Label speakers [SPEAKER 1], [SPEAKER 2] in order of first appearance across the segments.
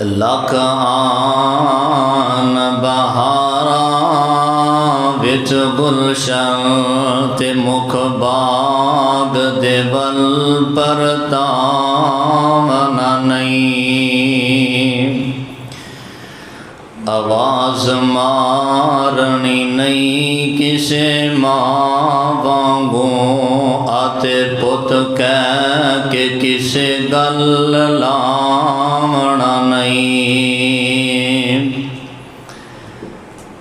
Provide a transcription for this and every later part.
[SPEAKER 1] لکھ آن بہاراں وچ گلشن تے مکھ باغ دے ول پرتاونا نہیں، آواز مارنی نہیں کسے ماں وانگوں، آتے پت کہہ کے کسے گل لاونا نہیں،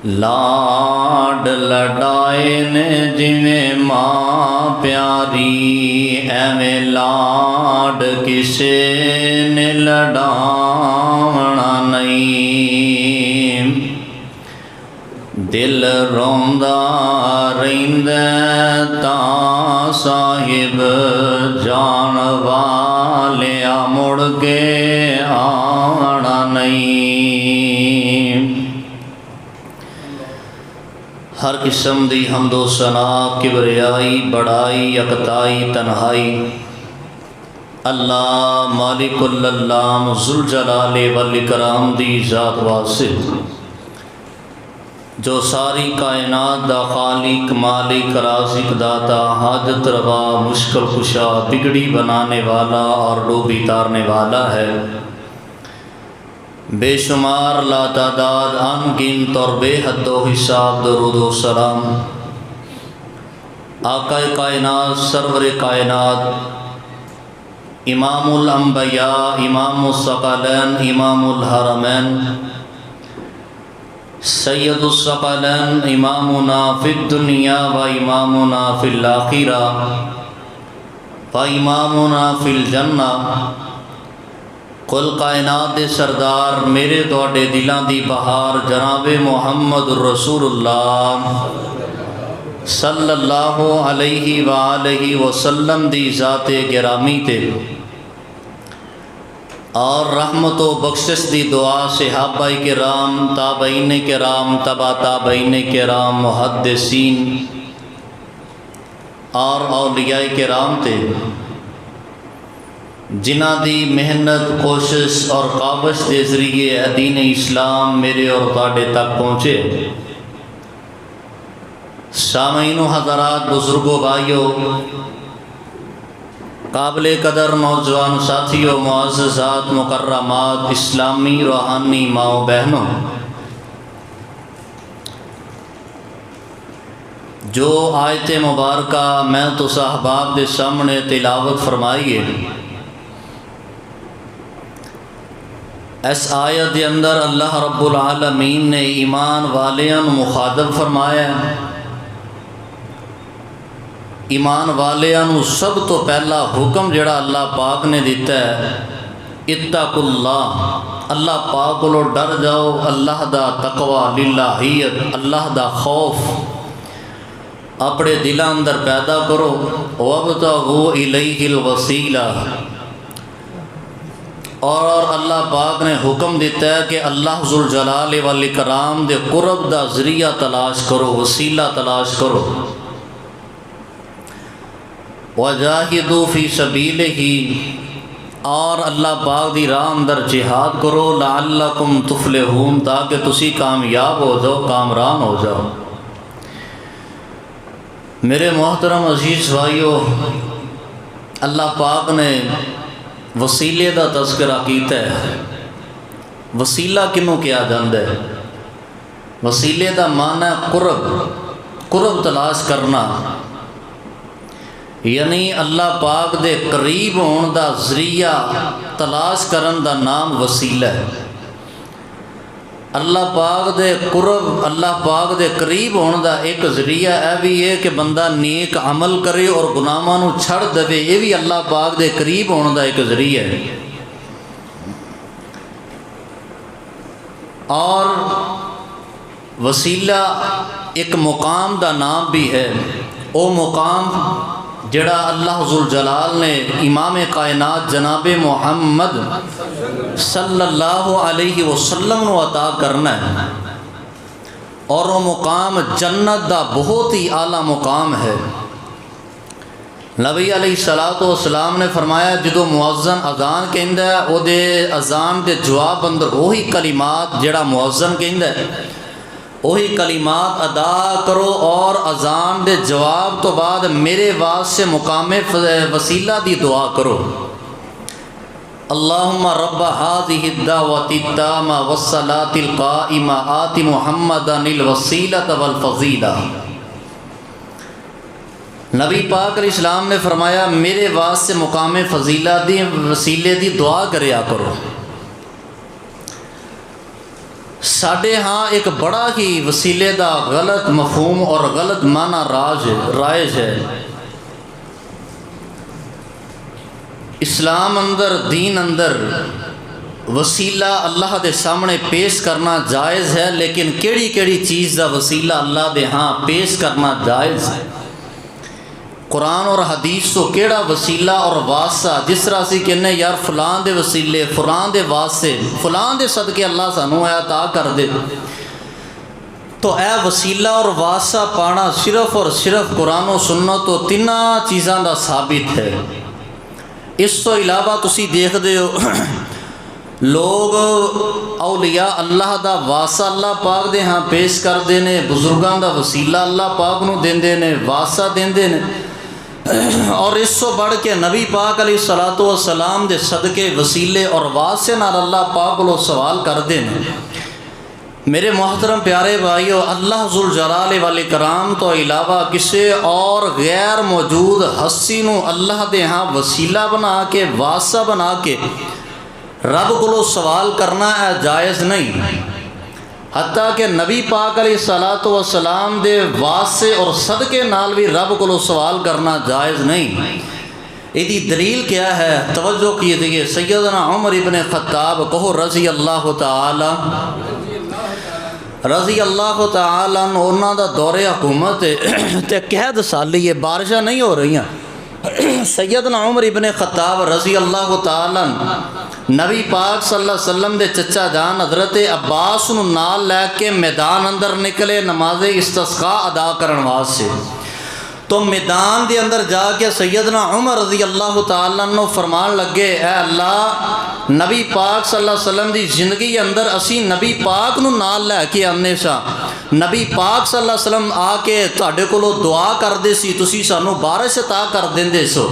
[SPEAKER 1] لاڈ لڈائے نے جویں ماں پیاری، ایویں لاڈ کسے نے لڈاونا نہیں، دل روندا رہندا تاں صاحب جان والیا مڑ کے آونا نہیں۔ ہر قسم دی حمد و ثنا، کبریائی، بڑائی، یکتائی، تنہائی اللہ مالک العلام ذوالجلال والاکرام دی ذات واسطے، جو ساری کائنات دا خالق، مالک، رازق، داتا، حاجت روا، مشکل کشا، بگڑی بنانے والا اور ڈوبی تارنے والا ہے، بے شمار لا تعداد ان گنت اور بے حد و حساب درود و سلام آقا کائنات، سرور کائنات، امام الانبیاء، امام الثقلین، امام الحرمین، سید الثقلین، امامنا فی الدنیا و امامنا فی الآخرہ و امامنا فی الجنہ، کل کائنات دے سردار، میرے تواڈے دلاں دی بہار جناب محمد رسول اللہ صلی اللہ علیہ وآلہ وسلم دی ذات گرامی تے اور رحمت و بخشش دی دعا صحابہ کرام، تابعین کرام، تبع تابعین کرام، محدثین اور اولیاء کرام تے، جنہ دی محنت، کوشش اور کاوش کے ذریعے دین اسلام میرے اور تاڑے تک پہنچے۔ سامعین و حضرات، بزرگوں، بھائیوں، قابل قدر نوجوان ساتھیوں، معززات، مکرمات، اسلامی روحانی ماؤں بہنوں، جو آیت مبارکہ میں تو صحباب دے سامنے تلاوت فرمائیے، اس آیت دے اندر اللہ رب العالمین نے ایمان والیاں مخاطب فرمایا ہے۔ ایمان والیاں سب تو پہلا حکم جڑا اللہ پاک نے دیتا ہے، اتقوا اللہ، اللہ پاک کو ڈر جاؤ، اللہ دا تقوی، للہیت، اللہ دا خوف اپنے دلاں اندر پیدا کرو، وابتغوا الیہ الوسیلہ، اور اللہ پاک نے حکم دیتا ہے کہ اللہ ذوالجلال والاکرام دے قرب دا ذریعہ تلاش کرو، وسیلہ تلاش کرو، وجاہدوا فی سبیلہ، اور اللہ پاک دی راہ اندر جہاد کرو، لعلکم تفلحون، تاکہ تسی کامیاب ہو جاؤ، کامران ہو جاؤ۔ میرے محترم عزیز بھائیو، اللہ پاک نے وسیلے دا تذکرہ کیتا ہے۔ وسیلہ کنوں کیا جاندہ ہے؟ وسیلے دا معنی ہے قرب تلاش کرنا، یعنی اللہ پاک دے قریب ہون دا ذریعہ تلاش کرن دا نام وسیلہ ہے۔ اللہ پاک دے قرب، اللہ پاک دے قریب ہون دا ایک ذریعہ اے بھی ہے کہ بندہ نیک عمل کرے اور گناہاں نو چھڑ دے، یہ بھی اللہ پاک دے قریب ہون دا ایک ذریعہ ہے۔ اور وسیلہ ایک مقام دا نام بھی ہے، او مقام جڑا اللہ ذوالجلال نے امام کائنات جناب محمد صلی اللہ علیہ وسلم نو عطا کرنا ہے، اور وہ مقام جنت دا بہت ہی اعلیٰ مقام ہے۔ نبی علیہ الصلوۃ والسلام نے فرمایا جدو مؤذن اذان کہندا ہے او دے اذان دے جواب اندر وہی کلمات جڑا مؤذن کہندا ہے وہی کلمات ادا کرو، اور اذان دے جواب تو بعد میرے واسطے مقام وسیلہ دی دعا کرو۔ اللہم رب هذه الدعوة التامة والصلاة القائمة آت محمدا الوسیلة والفضیلہ۔ نبی پاک علیہ السلام نے فرمایا میرے واسطے مقام فضیلہ دی وسیلے دی دعا کریا کرو۔ ساڈے ہاں ایک بڑا ہی وسیلے دا غلط مفہوم اور غلط معنی رائج ہے۔ اسلام اندر، دین اندر وسیلہ اللہ دے سامنے پیش کرنا جائز ہے، لیکن کیڑی کیڑی چیز دا وسیلہ اللہ دے ہاں پیش کرنا جائز ہے؟ قرآن اور حدیث تو کیڑا وسیلہ اور واسطہ، جس طرح اسی کہنے یار فلان دے وسیلے، فلان دے واسطے، فلان دے صدقے اللہ سانو اے عطا کر دے، تو اے وسیلہ اور واسطہ پانا صرف اور صرف قرآن و سنت تو تیناں چیزاں دا ثابت ہے۔ اس تو علاوہ تسی دیکھ دے ہو لوگ اولیاء اللہ دا واسطہ اللہ پاک دے ہاں پیش کر دینے، بزرگاں دا وسیلہ اللہ پاک نو دیندے نے، واسطہ دیندے نے، اور اس تو بڑھ کے نبی پاک علیہ الصلوۃ والسلام دے صدقے وسیلے اور واسطے نال اللہ پاک کو سوال کر دینے۔ میرے محترم پیارے بھائیو، اللہ ذوالجلال والاکرام تو علاوہ کسی اور غیر موجود ہستی نو اللہ دے ہاں وسیلہ بنا کے، واسطہ بنا کے رب کو سوال کرنا ہے جائز نہیں۔ حتیٰ کہ نبی پاک علیہ الصلوۃ والسلام دے واسطے اور صدقے نال بھی رب کو سوال کرنا جائز نہیں۔ ایدی دلیل کیا ہے؟ توجہ کیجئے، سیدنا عمر ابن خطاب کہو رضی اللہ تعالی عنہ، انہاں دا دور حکومت تے قحط سالی ہے، بارشاں نہیں ہو رہی ہیں۔ سیدنا عمر ابن خطاب رضی اللہ تعالی عنہ نبی پاک صلی اللہ علیہ وسلم دے چچا جان حضرت عباس نو نال لے کے میدان اندر نکلے نماز استسقاء ادا کرن واسطے۔ تو میدان دے اندر جا کے سیدنا عمر رضی اللہ تعالی عنہ فرمان لگے، اے اللہ، نبی پاک صلی اللہ علیہ وسلم دی زندگی اندر اسی نبی پاک نو نال لے کے آنے سا، نبی پاک صلی اللہ علیہ وسلم آ کے تہاڈے کولوں دعا کردے سی، تسی سانو بارش عطا کر دیندے سو۔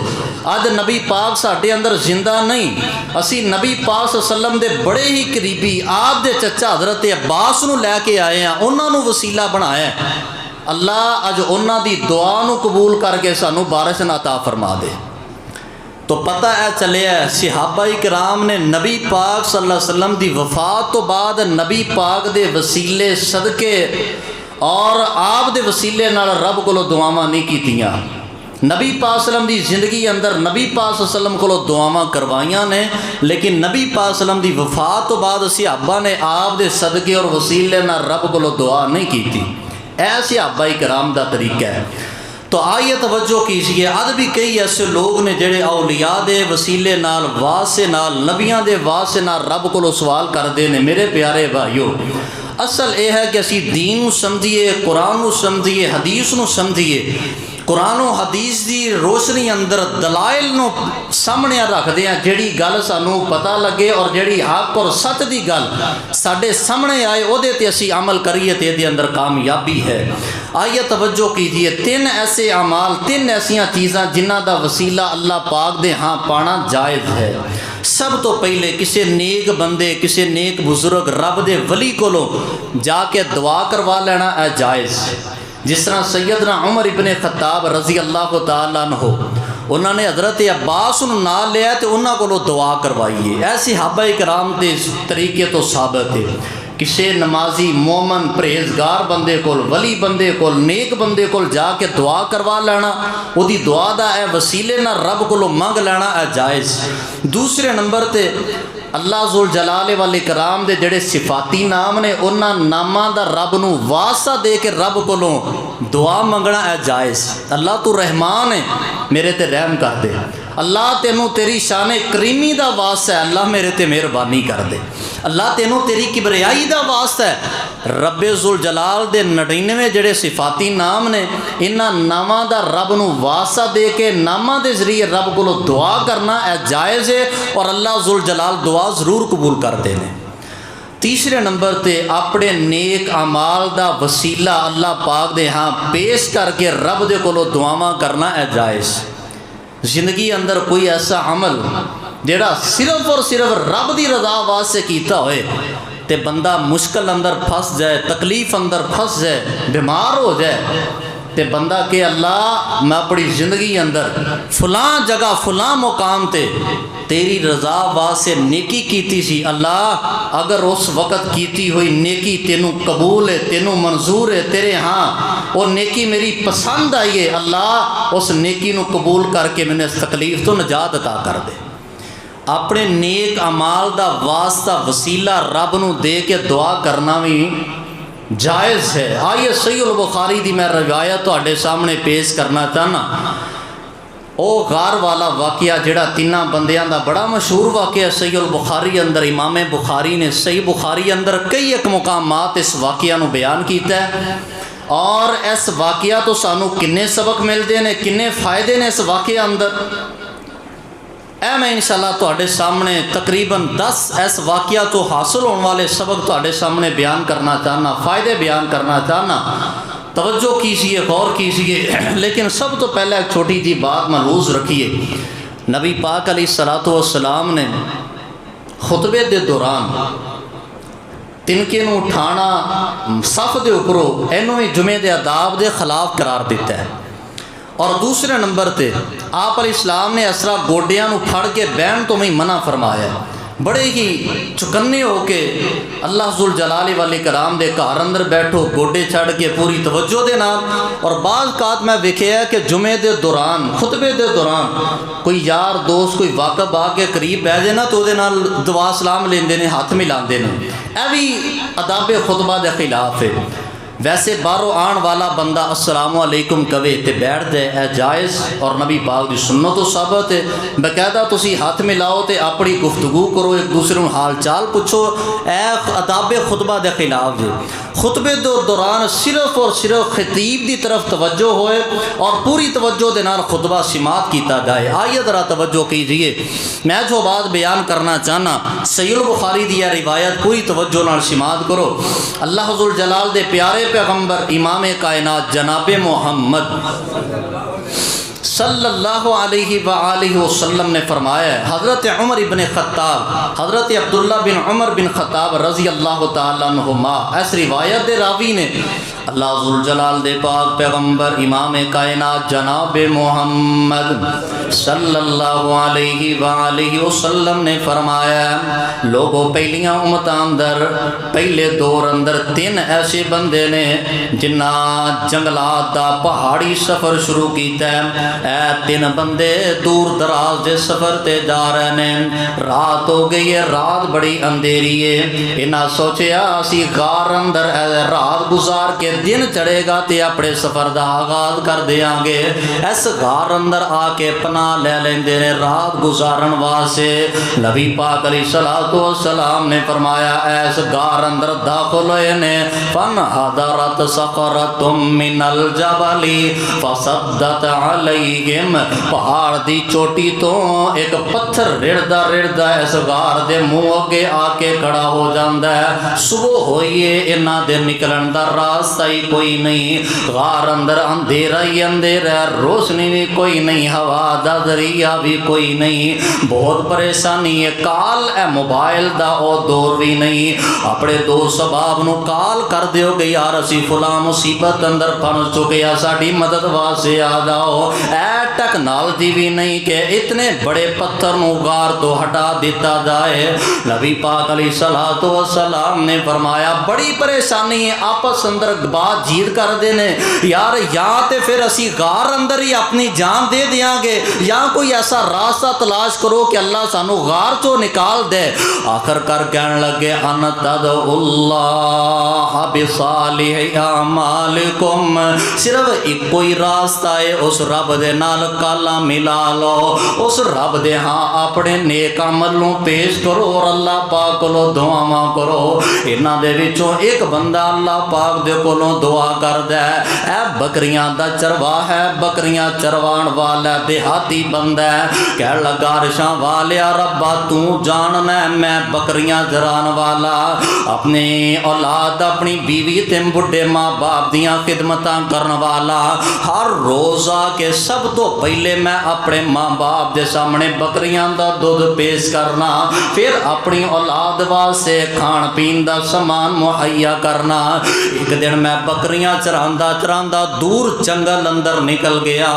[SPEAKER 1] اج نبی پاک ساڈے اندر زندہ نہیں، اسی نبی پاک صلی اللہ علیہ وسلم دے بڑے ہی قریبی آپ دے چچا حضرت عباس نو لے کے آئے ہیں، انہاں نو وسیلہ بنایا ہے۔ اللہ اج انہاں دی دعا نو قبول کر کے سانو بارش عطا فرما دے۔ تو پتہ ہے چلیا ہے صحابہ کرام نے نبی پاک صلی اللہ علیہ وسلم دی وفات تو بعد نبی پاک دے وسیلے صدقے اور آپ دے وسیلے نال رب کو دعاواں نہیں کیتیاں۔ نبی پاک صلی اللہ علیہ وسلم دی زندگی اندر نبی پاک صلی اللہ علیہ وسلم کو دعاواں کروائیاں نے، لیکن نبی پاک صلی اللہ علیہ وسلم دی وفات تو بعد صحابہ نے آپ دے صدقے اور وسیلے نال رب کو دعا نہیں کیتی۔ ایسے صحابہ کرام دا طریقہ ہے۔ تو آئیے توجہ کیجئے، اد بھی کئی ایسے لوگ نے جڑے اولیاء دے وسیلے نال، واسطے نال، نبیاں دے واسطے نال رب کو سوال کردے نے۔ میرے پیارے بھائیو، اصل یہ ہے کہ اسی دین نو سمجھیے، قرآن نو سمجھیے، حدیث نو سمجھیے، قرآن و حدیث دی روشنی اندر دلائل نو سامنے رکھ دیا، جیڑی گل سانو پتہ لگے اور جیڑی حق اور سچ دی گل ساڈے سامنے آئے او دے تے اسی عمل کریے تے دے اندر کامیابی ہے۔ آئیے توجہ کیجئے، تین ایسے اعمال، تین ایسیاں چیزاں جنہ دا وسیلہ اللہ پاک دے ہاں پانا جائز ہے۔ سب تو پہلے کسی نیک بندے، کسی نیک بزرگ رب دے ولی کولوں جا کے دعا کروا لینا ہے جائز۔ جس طرح سیدنا عمر ابن خطاب رضی اللہ تعالیٰ عنہ، انہوں نے حضرت عباس نو نال لیا تے انہاں کولوں دعا کروائیے۔ ایسے صحابہ کرام دے طریقے تو ثابت ہے، کسی نمازی مومن پرہیزگار بندے کول، ولی بندے کول، نیک بندے کول جا کے دعا کروا لینا، وہ دی دعا دا اے وسیلے نہ رب کولوں منگ لینا اے جائز۔ دوسرے نمبر تے اللہ ذوالجلال والاکرام دے جڑے صفاتی نام نے، انہاں ناماں دا رب نو واسطہ دے کے رب کولوں دعا منگنا اے جائز۔ اللہ تو رحمان ہے، میرے تے رحم کر دے۔ اللہ تینوں تیری شان کریمی دا واسطہ ہے، اللہ میرے تے مہربانی کر دے۔ اللہ تینوں تیری کبریائی دا واسطہ ہے، رب ذوالجلال دے 99 جڑے صفاتی نام نے، انہاں ناماں دا رب نو واسطہ دے کے ناماں دے ذریعے رب کو دعا کرنا اے جائز ہے، اور اللہ ذوالجلال دعا ضرور قبول کرتے ہیں۔ تیسرے نمبر تے اپنے نیک اعمال دا وسیلہ اللہ پاک دے ہاں پیش کر کے رب دے کولو دعاواں کرنا اے جائز۔ زندگی اندر کوئی ایسا عمل جڑا صرف اور صرف رب دی رضا واسطے کیتا ہوئے تے بندہ مشکل اندر پھنس جائے، تکلیف اندر پھنس جائے، بیمار ہو جائے تے بندہ کہ اللہ میں اپنی زندگی اندر فلاں جگہ فلاں مقام تے تیری رضا واسطے نیکی کیتی سی، اللہ اگر اس وقت کیتی ہوئی نیکی تینوں قبول ہے، تینوں منظور ہے، تیرے ہاں وہ نیکی میری پسند آئی ہے، اللہ اس نیکی نو قبول کر کے میں نے اس تکلیف تو نجات عطا کر دے۔ اپنے نیک اعمال دا واسطہ وسیلہ رب نو دے کے دعا کرنا بھی جائز ہے۔ آئیے صحیح البخاری دی میں روایت تواڈے سامنے پیش کرنا چاہنا۔ او غار والا واقعہ جڑا تیناں بندیاں دا بڑا مشہور واقعہ صحیح البخاری اندر، امام بخاری نے صحیح بخاری اندر کئی ایک مقامات اس واقعہ نو بیان کیتا ہے، اور اس واقعہ تو سانو کنے سبق ملتے ہیں، کنے فائدے نے اس واقعہ اندر، اے میں انشاءاللہ تواڈے سامنے تقریباً 10 اس واقعہ تو حاصل ہونے والے سبق تواڈے سامنے بیان کرنا چاہنا، فائدے بیان کرنا چاہنا۔ توجہ کیجیے، غور کیجیے، لیکن سب تو پہلے ایک چھوٹی جی بات ملحوظ رکھیے۔ نبی پاک علیہ الصلوۃ والسلام نے خطبے دے دوران تنکے نو اٹھانا صف دے اوپروں اینو ہی جمعے دے آداب دے خلاف قرار دیتا ہے، اور دوسرے نمبر تے آپ علیہ السلام نے اسرا گوڈیاں نو پھڑ کے بہن تو میں منع فرمایا، بڑے ہی چکنے ہو کے اللہ ذوالجلال والاکرام دے گھر اندر بیٹھو، گوڈے چھڑ کے پوری توجہ دے نال۔ اور بعض اوقات میں ویکھیا کہ جمعے دے دوران، خطبے دے دوران کوئی یار دوست کوئی واقف آ کے قریب بیٹھ جائے نا تو دے نال دعا سلام لیندے نے، ہاتھ ملاندے نے، اے بھی آداب خطبہ دے خلاف ہے۔ ویسے باہروں آن والا بندہ السلام علیکم کہے تے بیٹھ جائے، اے جائز اور نبی پاک دی سنت و ثابت ہے۔ باقاعدہ تسی ہاتھ ملاؤ تے اپنی گفتگو کرو، ایک دوسرے نوں حال چال پوچھو، اے آداب خطبہ دے خلاف ہے۔ خطبے دے دوران صرف اور صرف خطیب دی طرف توجہ ہوئے اور پوری توجہ دے نال خطبہ سماعت کیتا جائے۔ آئیے ذرا توجہ کیجئے، میں جو بات بیان کرنا چاہنا صحیح البخاری دی روایت پوری توجہ نال سماعت کرو۔ اللہ ذوالجلال دے پیارے پیغمبر امام کائنات جناب محمد صلی اللہ علیہ وآلہ وسلم نے فرمایا ہے، حضرت عمر بن خطاب، حضرت عبداللہ بن عمر بن خطاب رضی اللہ تعالیٰ عنہما، اس روایت دے راوی نے اللہ ذوالجلال دے پاک پیغمبر امام کائنات جناب محمد صلی اللہ علیہ وآلہ وسلم نے فرمایا، لوگوں پہلیاں امتاں اندر پہلے دور اندر 3 ایسے بندے نے جنہ جنگلات دا پہاڑی سفر شروع کیتا ہے۔ اے 3 بندے دور دراز دے سفر تے جا رہے ہیں، رات ہو گئی ہے، رات بڑی اندھیری ہے، انہاں سوچیا اسی غار اندر رات گزار کے دن چڑھے گا تے اپنے سفر دا آغاز کر دیاں گے۔ اس غار اندر آ کے پناہ لے لیندے نے رات گزارن واسطے۔ نبی پاک علیہ الصلوۃ والسلام نے فرمایا اس غار اندر داخل ہوئے نے، فن حضرت صخرۃ من الجبل فصدت علیہم، پہاڑ دی چوٹی تو ایک پتھر رڑدا رڑدا اس غار دے منہ اگے آ کے کھڑا ہو جاندا ہے۔ صبح ہوئیے انہاں دے نکلن دا راستہ ہی کوئی نہیں، غار اندر اندھیرا ہی اندھیرا، روشنی بھی کوئی نہیں، ہوا دا ذریعہ بھی کوئی نہیں، بہت پریشانی ہے۔ کال اے موبائل دا او دور بھی نہیں، اپنے دوست احباب نو کال کر دیو گے یار اسی فلاں مصیبت اندر پھنس چکے ہیں، ساڈی مدد واسطے آ جاؤ۔ اے ٹیکنالوجی بھی نہیں کہ اتنے بڑے پتھر نو غار تو ہٹا دیتا جائے۔ نبی پاک علیہ الصلوۃ والسلام نے فرمایا بڑی پریشانی ہے، آپس اندر بات جیت کر دینے، یار یا تے پھر اسی غار اندر ہی اپنی جان دے دیاں گے یا کوئی ایسا راستہ تلاش کرو کہ اللہ سانو غار چو نکال دے۔ آخر کر کہنے لگے ان تدعوا اللہ بصالح اعمالکم، صرف ایک کوئی راستہ ہے، اس رب دے نال کالا ملا لو، اس رب دے ہاں اپنے نیک عملوں پیش کرو اور اللہ پاک کولوں دعاواں کرو۔ انہاں دے وچوں ایک بندہ اللہ پاک دے کولوں دعا کردا ہے، اے بکریاں دا چرواہ ہے، بکریاں چروان والا دیہاتی بندہ ہے، کہنے لگا عرشاں والیا ربا تو جاننا ہے میں بکریاں چران والا، اپنی اولاد اپنی بیوی تے بڈھے ماں باپ دیاں خدمتاں کرن والا، ہر روز آ کے سب تو پہلے میں اپنے ماں باپ دے سامنے بکریاں دا دودھ پیش کرنا، پھر اپنی اولاد واسطے کھان پین دا سامان مہیا کرنا۔ ایک دن میں بکریاں چراندا چراندا دور جنگل اندر نکل گیا،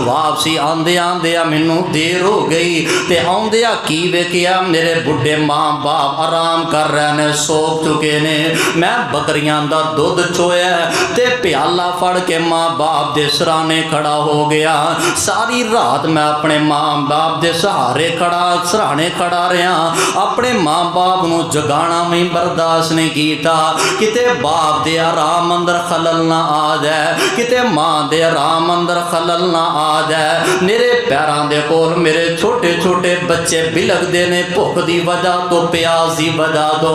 [SPEAKER 1] واپسی آندے آندے مینوں دیر ہو گئی تے آندیا کی ویکھیا میرے بڈھے ماں باپ آرام کر رہے نے، سو چکے نے، میں بکریاں دا دودھ چویا تے پیالہ پھڑ کے ماں باپ دے سرانے کھڑا ہو گیا۔ ساری رات میں اپنے ماں باپ دے سہارے سرانے کھڑا رہا، اپنے ماں باپ نو جگانا میں برداشت نہیں کیتا، کتے باپ دے آرام اندر خلل نہ آ جائے، کتے ماں دے آرام اندر خلل نہ آ جائے۔ میرے پیران دے کول میرے چھوٹے چھوٹے بچے بلک دے نے، بھوک دی وجہ تو پیاس دی وجہ تو۔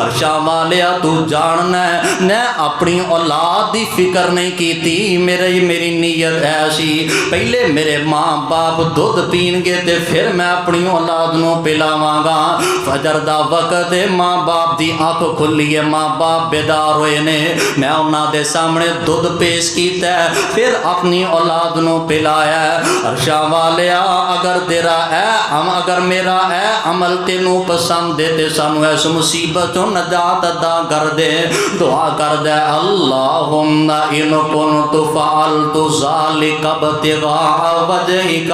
[SPEAKER 1] عرشاں والیا تو جاننا ہے میں اپنی اولاد دی فکر نہیں کیتی، میری نیت ایسی پہلے میرے ماں باپ دودھ پین گے تے پھر میں اپنی اولاد نو پلاواں گا۔ فجر دا وقت ہے، ماں باپ دی آنکھ کھلی ہے، ماں باپ بیدار ہوئے نے، میں انہاں دے سامنے دودھ پیش کیتا ہے پھر اپنی اولاد نو پلایا ہے۔ عرشاں والیا اگر میرا اے عمل تینوں پسند دے تے سانو اس مصیبت تو نجات عطا کر دے۔ دعا کر دے اللہم ان کنت فعلت ذالک ابتغاء وجہک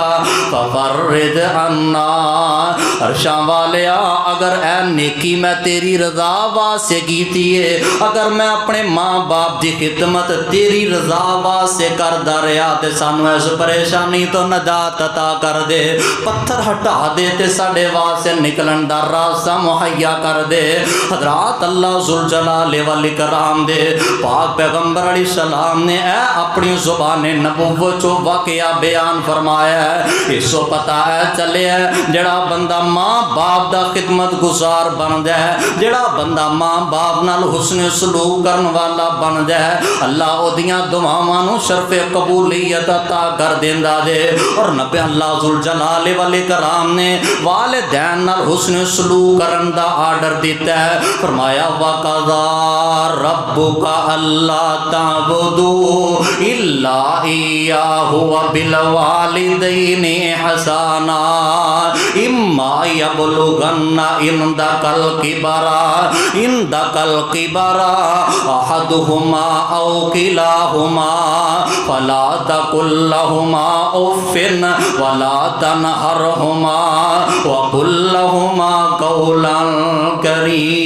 [SPEAKER 1] ففرج عنا۔ عرشاں والیا اگر اے نیکی میں تیری رضا واسطے کیتی ہے، اگر میں اپنے ماں باپ دی خدمت تیری رضا واسطے کردا رہیا تے سانو اس پریشانی تو نجات عطا کر دے، پتھر ہٹا دے تے ساڈے واسطے نکلن دا راستہ مہیا کر دے۔ حضرات اللہ ذوالجلال والاکرام دے پاک پیغمبر علیہ السلام نے اے اپنی زبان نبوت چو واقعہ بیان فرمایا ہے۔ اس کو پتا ہے چلے ہے جڑا بندہ ماں باپ دا خدمت گزار بن جائے، جڑا بندہ ماں باپ نال حسن سلوک کرن والا بن جائے، اللہ او دیاں دعاواں نو شرف قبولیت عطا کر دیندا جے۔ اور نبی اللہ ذوالجلال والاکرام نے والدین نال حسن سلوک کرن دا آرڈر دیتا ہے، فرمایا وَقَضَىٰ رَبُّكَ أَلَّا تَعْبُدُوا إِلَّا إِيَّاهُ وَبِالْوَالِدَيْنِ إِحْسَانًا إِمَّا يَبْلُغَنَّ عِندَكَ الْكِبَرَ أَحَدُهُمَا أَوْ كِلَاهُمَا فَلَا تَقُل لَّهُمَا أُفٍّ وَلَا تَنْهَرْهُمَا وَقُل لَّهُمَا قَوْلًا كَرِيمًا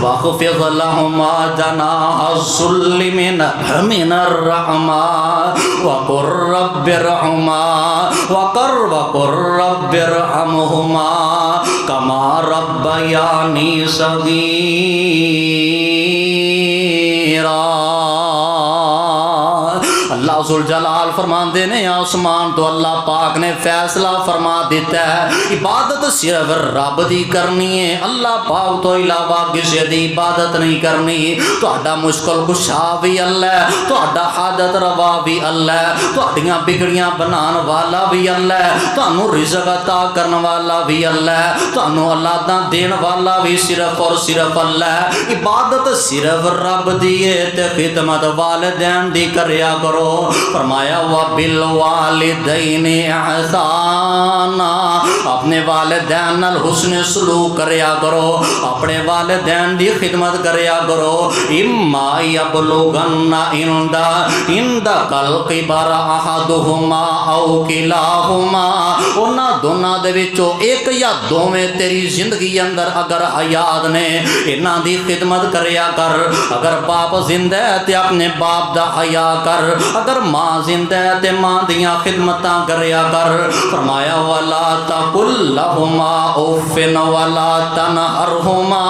[SPEAKER 1] واخفض لهما جناح الذل من الرحمة وقل رب ارحمهما كما ربياني صغيرا۔ اللہ ذوالجلال فرماندے نے آسمان تو اللہ پاک نے فیصلہ فرما دیتا ہے عبادت صرف رب دی کرنی ہے، اللہ پاک تو علاوہ کسی دی عبادت نہیں کرنی۔ تہاڈا مشکل کشا بھی اللہ ہے، تہاڈا حاجت روا بھی اللہ ہے، تہاڈیاں بگڑیاں بنان والا بھی اللہ ہے، تانوں رزق عطا کرن والا بھی اللہ ہے، تانوں اولاداں دین والا بھی صرف اور صرف اللہ ہے۔ عبادت صرف رب دی ہے تے خدمت والدین دی کریا کرو۔ فرمایا وَبِالْوَالِدَيْنِ إِحْسَانًا، اپنے والدین نال حسن سلوک کریا کرو، اپنے والدین دی خدمت کریا کرو۔ اما یبلغن عندک الکبر احدہما او کلاہما، انہاں دونوں دے وچوں ایک یا دوویں تیری زندگی اندر اگر حیات نے انہاں دی خدمت کریا کر۔ اگر باپ زندہ ہے تے اپنے باپ دا حیا کر، اگر ماں زندہ ہے تے ماں دیاں خدمتاں کریا کر۔ فرمایا ولا تقل لہما اف ولا تنہرہما،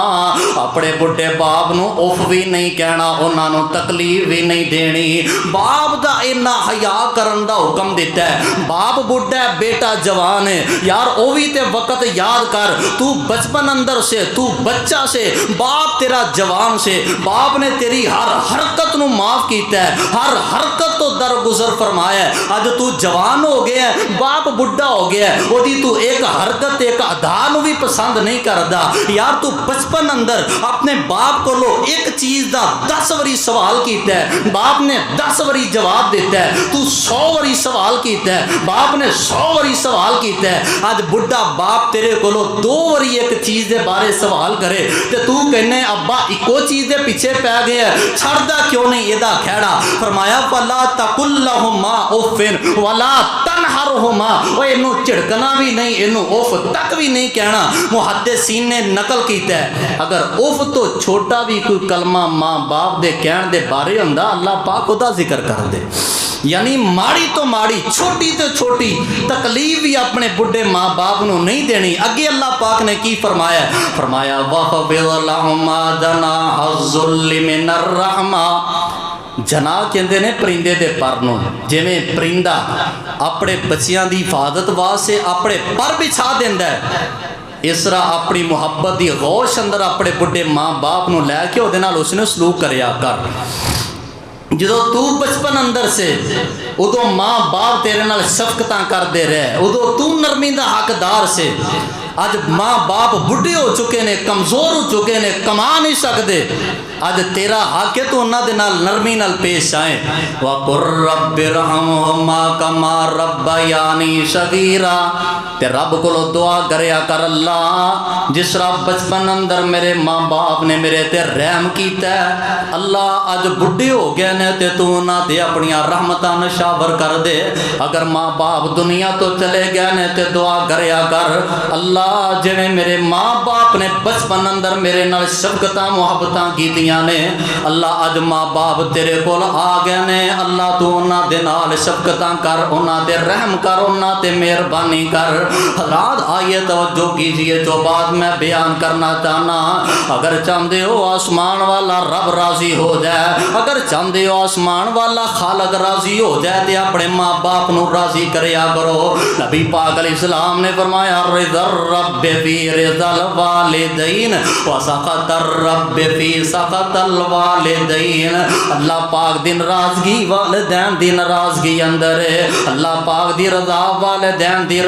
[SPEAKER 1] اپنے بڈھے باپ نو اف بھی نہیں کہنا، انہاں نو تکلیف بھی نہیں دینی۔ باپ دا اینا حیا کرن دا حکم دیتا ہے، باپ بڈھا ہے بیٹا جوان ہے، یار او بھی تے وقت یاد کر، تو بچپن اندر سے، تو بچہ سے، باپ تیرا جوان سے، باپ نے تیری ہر حرکت نو معاف کیتا ہے، ہر حرکت تو درگزر فرمایا ہے۔ اج تو جوان ہو گیا ہے، باپ بڈھا ہو گیا ہے، وہ دی تو ایک حرکت ایک ادا نو بھی پسند نہیں کردا۔ یار تو بچپن اندر اپنے باپ کو لو ایک چیز دا 10 واری سوال کیتا ہے، باپ نے 10 واری جواب دیتا ہے، تو 100 واری سوال کیتا ہے، باپ نے 100 واری سوال کیتا ہے۔ اج بڈھا باپ تیرے کولو 2 واری ایک چیز دے بارے سوال کرے تے تو کہنے ابا ایکو چیز دے پیچھے پہ گیا ہے، چھڑدا کیوں نہیں ایدا کھیڑا؟ فرمایا فلا تقل لہما اف ولا تنہرہما، او اینو جھڑکنا بھی نہیں، اینو اف تک بھی نہیں کہنا۔ محدثین نے نقل کیتا ہے اگر اف تو چھوٹا بھی کوئی کلمہ ماں باپ دے کہن دے بارے ہوندا اللہ پاک دا ذکر کر دے، یعنی ماڑی تو ماڑی چھوٹی تو چھوٹی تکلیف بھی اپنے بڈھے ماں باپ نو نہیں دینی۔ اگے اللہ پاک نے کی فرمایا؟ فرمایا وَخْفِضْ لَهُمَا جَنَاحَ الذُّلِّ مِنَ الرَّحْمَةِ، جناح کہندے نے پرندے دے پر نو، جویں پرندہ اپنے بچیاں دی حفاظت واسطے اپنے پر بچھا دیندا ہے، اس طرح اپنی محبت دی غوش اندر اپنے بڈھے ماں باپ نو لے کے اودے نال اس نے سلوک کریا کر۔ جدو تو بچپن اندر سے ادو ماں باپ تیرے نال شفقتاں کر دے رہے، ادو تو نرمی دا حقدار سے۔ اج ماں باپ بڈھے ہو چکے نے، کمزور ہو چکے نے، کما نہیں سکتے، اج تیرا حق ہے تو انہاں دے نال نرمی نال پیش آئیں۔ وَقُلْ رَبِّ ارْحَمْهُمَا كَمَا رَبَّيَانِي صَغِيرًا، تے رب کو دعا کریا کر اللہ جس طرح بچپن اندر میرے ماں باپ نے میرے تے رحم کیتا ہے، اللہ اج بڈھے ہو گئے نے تے تو انہاں تے اپنی رحمتاں نشاور کر دے۔ اگر ماں باپ دنیا تو چلے گئے نے تے دعا کریا کر اللہ جویں میرے ماں باپ نے بچپن اندر میرے نال شفقتاں محبتاں کیتیاں نے، اللہ اج ماں باپ تیرے کول آ گئے نے، اللہ تو انہاں دے نال شفقتاں کر، انہاں تے رحم کر، انہاں تے مہربانی کر۔ حضرات آئیے توجہ کیجئے جو بات میں بیان کرنا چاہنا، اگر چاہتے ہو آسمان والا رب راضی ہو جائے، اگر چاہتے ہو آسمان والا خالق راضی ہو جائے تے اپنے ماں باپ نو راضی کریا کرو۔ نبی پاک علیہ السلام نے فرمایا رضا الرب فی رضا الوالدین وسخط الرب فی سخط الوالدین، اللہ پاک دی ناراضگی والدین دی ناراضگی اندر ہے، اللہ پاک دی رضا والدین دی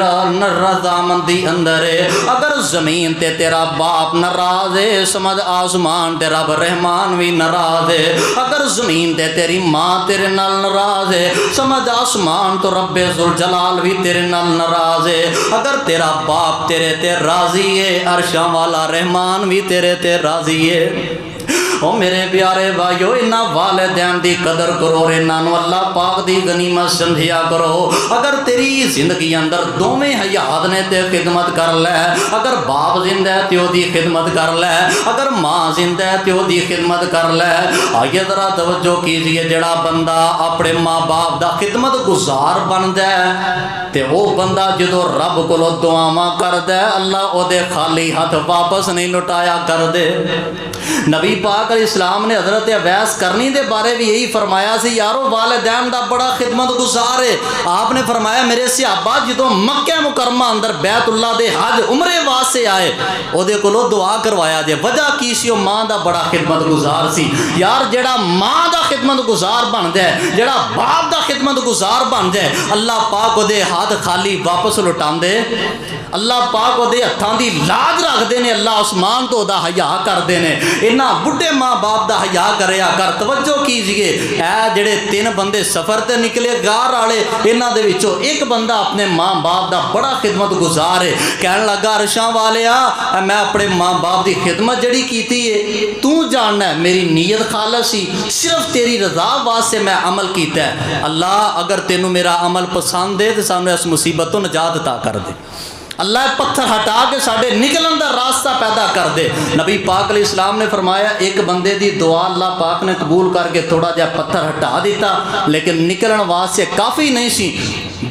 [SPEAKER 1] رضامندی اندر ہے۔ اگر زمین تے تیرا باپ ناراض ہے سمجھ آسمان تے رب رحمان بھی ناراض ہے، اگر زمین تے تیری ماں تیرے نال ناراض ہے سمجھ آسمان تو رب ذوالجلال بھی تیرے نال ناراض ہے، اگر تیرا باپ تیرے تے راضی ہے عرشاں والا رحمان بھی تیرے تے راضی ہے۔ او میرے پیارے بھائیو انہاں والدین دی قدر کرو اور انہاں نو اللہ پاک دی غنیمت سمجھیا کرو۔ اگر تیری زندگی اندر دوویں حیات نے تے خدمت کر لے، اگر باپ زندہ ہے تے او دی خدمت کر لے، اگر ماں زندہ ہے تے او دی خدمت کر لے۔ آئیے ذرا توجہ کیجئے جڑا بندہ اپنے ماں باپ دا خدمت گزار بن جائے تے او بندہ جدو رب کولو دعاواں کردا ہے اللہ او دے خالی ہاتھ واپس نہیں لٹایا کر دے۔ نبی پاک علیہ السلام نے حضرت اویس کرنی دے بارے بھی یہی فرمایا سی، یارو والدین دا بڑا خدمت گزار ہے۔ آپ نے فرمایا میرے صحابہ جدو مکہ مکرمہ اندر بیت اللہ دے حج عمرے واسطے آئے او دے کولو دعا کروایا جے، وجہ کی سی؟ او ماں دا بڑا خدمت گزار سی۔ یار جڑا ماں دا خدمت گزار بن جائے، جڑا باپ دا خدمت گزار بن جائے، اللہ پاک او دے ہاتھ خالی واپس لٹاندے، اللہ پاک او دے ہتھاں دی لاج رکھ دے نے، اللہ آسمان تو دا حیا کر دے نے۔ انہاں بڈھے
[SPEAKER 2] ماں باپ دا حیا کریا کر. توجہ کیجئے اے جڑے 3 بندے سفر تے نکلے غار والے, انہاں دے وچوں ایک بندہ اپنے ماں باپ دا بڑا خدمت گزار ہے. کہن لگا عرشاں والیا میں اپنے ماں باپ دی خدمت جڑی کیتی ہے تو جاننا ہے, میری نیت خالص ہی صرف تیری رضا واسطے میں عمل کیتا ہے. اللہ اگر تینوں میرا عمل پسند ہے تو سامنے اس مصیبت تو نجات عطا کر دے. اللہ پتھر ہٹا کے ساڈے نکلن دا راستہ پیدا کر دے. نبی پاک علیہ السلام نے فرمایا ایک بندے دی دعا اللہ پاک نے قبول کر کے تھوڑا جہا پتھر ہٹا دیتا, لیکن نکلن واسطے کافی نہیں سی.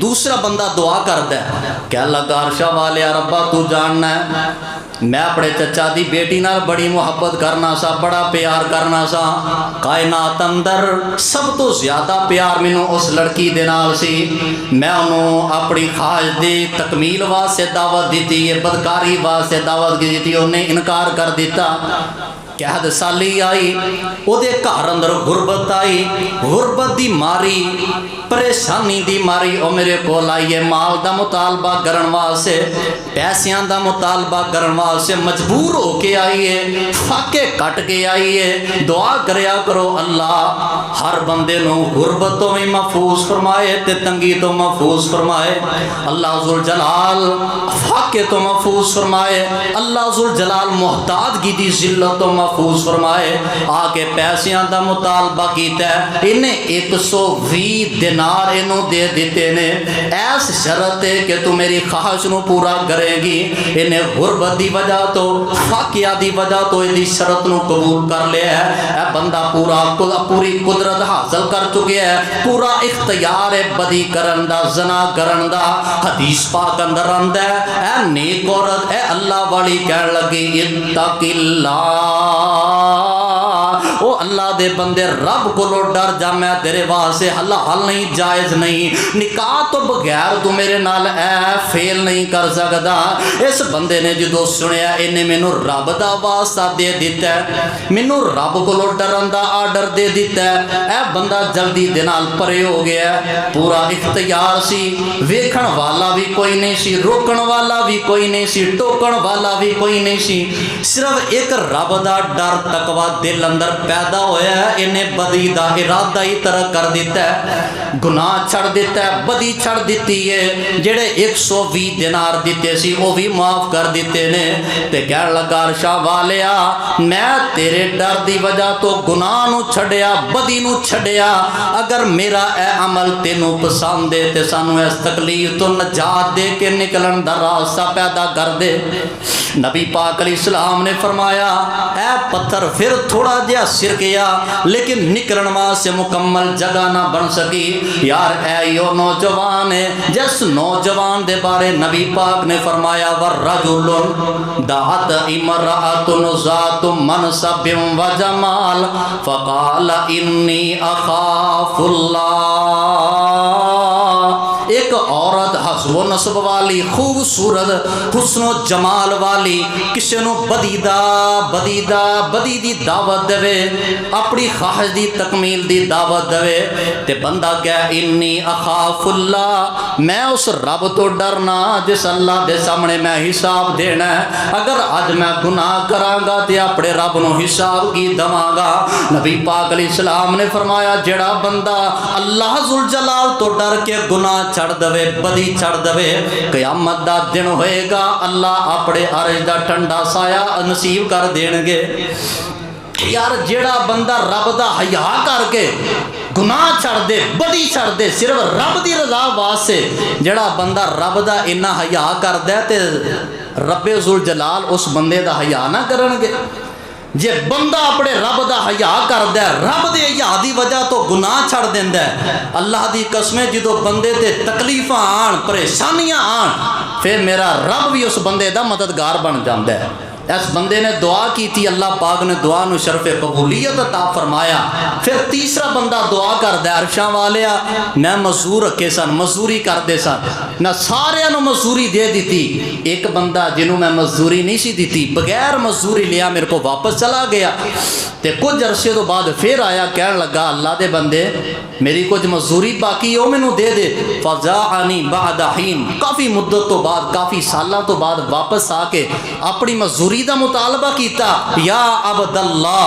[SPEAKER 2] دوسرا بندہ دعا کرتا ہے, کہہ لگا عرشاں والے ربا تو جاننا ہے میں اپنے چچا دی بیٹی نال بڑی محبت کرنا سا, بڑا پیار کرنا سا. کائنات اندر سب تو زیادہ پیار مینوں اس لڑکی دے نال سی. میں انہوں اپنی خواہش دی تکمیل واسطے دعوت دیتی ہے, بدکاری واسطے دعوت دیتی, انہیں انکار کر دیتا. قحط سالی آئی, وہ دے گھر اندر غربت آئی, غربت دی ماری پریشانی دی ماری او میرے کول آئی ہے. مال دا مطالبہ کرن واسطے, پیسیاں دا مطالبہ کرن واسطے مجبور ہو کے آئی ہے, فاقے کٹ کے آئی ہے. دعا کریا کرو اللہ ہر بندے نو غربت تو بھی محفوظ فرمائے تے تنگی تو محفوظ فرمائے. اللہ ذوالجلال فاقے تو محفوظ فرمائے. اللہ ذوالجلال محتاجگی دی ذلت تو محفوظ فرمائے. آ کے پیسیاں دا مطالبہ کیتا ہے, انہیں 120 دینار انہوں دے دیتے نے, ایس شرط ہے کہ تو میری خواہش نو پورا کرے گی. انہیں غربت دی وجہ تو فاقیہ دی وجہ تو دی شرط نو قبول کر لیا ہے. اے بندہ پوری قدرت حاصل کر چکے ہے, پورا اختیار ہے بدی کرن دا, زنا کرن دا. حدیث پاک اندر آندا ہے اے نیک عورت اے اللہ والی کہن لگی اتق اللہ, او اللہ دے بندے رب کو ڈر جا, میں تیرے واسطے حلال نہیں جائز نہیں, نکاح تو بغیر تو میرے نال اے فیل نہیں کر سکدا. اس بندے نے جدو سنیا انہیں مینوں رب دا واسطہ دے دیتا ہے, مینوں رب کو ڈرن دا آرڈر دے دیتا ہے. اے بندہ جلدی دے نال پرے ہو گیا, پورا اختیار سی, ویکھن والا بھی کوئی نہیں سی, روکن والا بھی کوئی نہیں سی, ٹوکن والا بھی کوئی نہیں سی. صرف ایک رب دا ڈر تقوی دل اندر پیدا ہویا ہے. انہیں بدی دا ارادہ ہی ترک کر دیتا ہے, گناہ چھڑ دیتا ہے, بدی چھڑ دیتی ہے. جڑے 120 دینار دیتے سی وہ بھی معاف کر دیتے نے. تے کہن لگا عرشاں والیا میں تیرے ڈر دی وجہ تو گناہ نو چھڑیا, بدی نو چھڑیا. اگر میرا اے عمل تینوں پسند ہے تے سانو اس تکلیف تو نجات دے کے نکلن دا راستہ پیدا کر دے. نبی پاک علیہ السلام نے فرمایا اے پتھر پھر تھوڑا جہا سر گیا لیکن نکلن واسطے مکمل جگہ نہ بن سکی. یار اے یو نوجوان ہے, جس نوجوان دے بارے نبی پاک نے فرمایا ورجل دعت امرأۃ ذات منصب و جمال فقال انی اخاف اللہ. ایک عورت حسب و نسب والی, خوبصورت حسن و جمال والی, کسی نو بدی دی دعوت دے, اپنی خواہش دی تکمیل دی دعوت دے. تے بندہ کہے انی اخاف اللہ, میں اس رب تو ڈرنا جس اللہ دے سامنے میں حساب دینا ہے. اگر آج میں گناہ کراں گا تے اپنے رب نو حساب کی دواں گا. نبی پاک علیہ السلام نے فرمایا جڑا بندہ اللہ ذوالجلال تو ڈر کے گناہ چھڑ دوے, بدی چھڑ دوے, قیامت دا دن ہوئے گا اللہ اپنے عرش دا ٹھنڈا سایہ نصیب کر دین گے. یار جیڑا بندہ رب دا حیا کر کے گناہ چھڑ دے, بدی چھڑ دے, صرف رب دی رضا واسطے, جیڑا بندہ رب دا انہا حیا کر دے تے رب ذوالجلال اس بندے دا حیا نہ کرن گے. جے بندہ اپنے رب دا حیا کردا ہے, رب دے حیا دی وجہ تو گناہ چھڑ دیندا ہے, اللہ دی قسمیں جدو بندے تے تکلیفاں آن, پریشانیاں آن, پھر میرا رب بھی اس بندے دا مددگار بن جاندا ہے. اس بندے نے دعا کی تھی, اللہ پاک نے دعا نو شرف قبولیت عطا فرمایا. پھر تیسرا بندہ دعا کردا ہے عرشاں والیا میں مزدور رکھے سن, مزدوری کردے سن, میں سارے نو مزدوری دے دیتی. ایک بندہ جنوں میں مزدوری نہیں سی دیتی, بغیر مزدوری لیا میرے کو واپس چلا گیا. تے کچھ عرصے تو بعد پھر آیا, کہنے لگا اللہ دے بندے میری کچھ مزدوری باقی او مینوں دے دے. فجاءنی بعد حین, کافی مدت تو بعد, کافی سالاں تو بعد واپس آ کے اپنی مزدوری دا مطالبہ کیتا. یا عبداللہ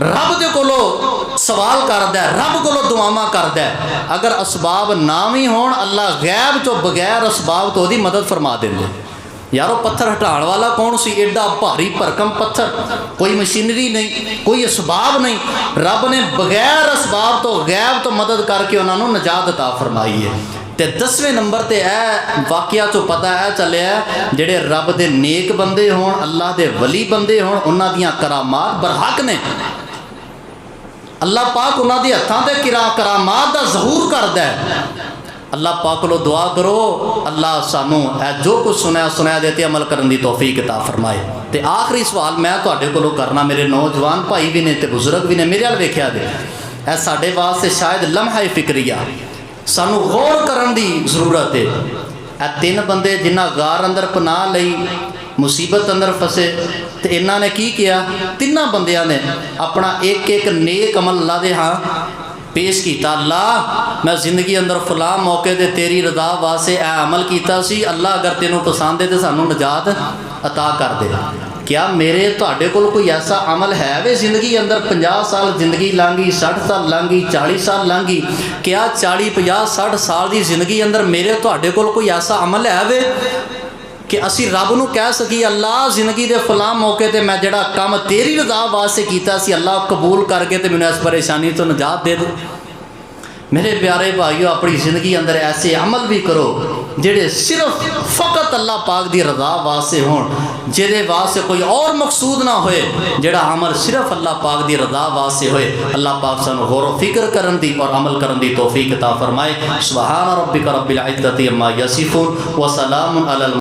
[SPEAKER 2] رب دے کولو سوال کردا ہے، رب کولو دعاواں کردا ہے۔ اگر اسباب نہ بھی ہون اللہ غیب چو بغیر اسباب تو دی مدد فرما دیندے۔ یارو پتھر ہٹان والا کون سی؟ ایڈا بھاری بھرکم پتھر، کوئی مشینری نہیں، کوئی اسباب نہیں، رب نے بغیر اسباب تو غیب تو مدد کر کے انہوں نے نجات عطا فرمائی ہے۔ تے 10ویں نمبر تے اے واقعہ تو پتہ ہے چلیا جڑے رب دے نیک بندے ہون، اللہ دے ولی بندے ہون، انہاں دیاں کرامات برحق نے۔ اللہ پاک انہاں دے ہتھاں تے کرامات دا ظہور کردا ہے۔ اللہ پاک لو دعا کرو اللہ سانو اے جو کچھ سنیا دیتے عمل کرن دی توفیق عطا فرمائے۔ تے آخری سوال میں تواڈے کولوں کرنا، میرے نوجوان بھائی بھی نے تے بزرگ بھی نے، میرے ال ویکھیا دے، اے ساڈے واسطے شاید لمحہ فکریہ سانو غور کرن دی ضرورت ہے۔ اے 3 بندے جنہاں غار اندر پناہ لئی، مصیبت اندر فسے، تے انہاں نے کی کیا؟ 3 بندیاں نے اپنا ایک نیک عمل اللہ دے ہاں پیش کیتا۔ اللہ میں زندگی اندر فلاں موقع دے تیری رضا واسطے اے عمل کیتا سی، اللہ اگر تینوں پسند ہے تو سانو نجات عطا کر دے۔ کیا میرے تواڈے کول کوئی ایسا عمل ہے وے زندگی اندر 50 سال زندگی لنگی، 60 سال لنگی، 40 سال لنگی، کیا 40 50 60 سال دی زندگی اندر میرے تواڈے کول کوئی ایسا عمل ہے وے کہ اسی رب نو کہہ سکی اللہ زندگی دے فلاں موقع تے میں جڑا کام تیری رضا واسطے کیتا سی اللہ قبول کر کے تے مینوں اس پریشانی تو نجات دے دے؟ میرے پیارے بھائیو اپنی زندگی اندر ایسے عمل بھی کرو جڑے صرف فقط اللہ پاک دی رضا واسطے ہون، جہدے واسطے کوئی اور مقصود نہ ہوئے، جڑا عمل صرف اللہ پاک دی رضا واسطے ہوئے۔ اللہ پاک سانو غور و فکر کرن دی اور عمل کرن دی توفیق عطا فرمائے۔ سبحان ربک رب العزت عما یصفون وسلام علی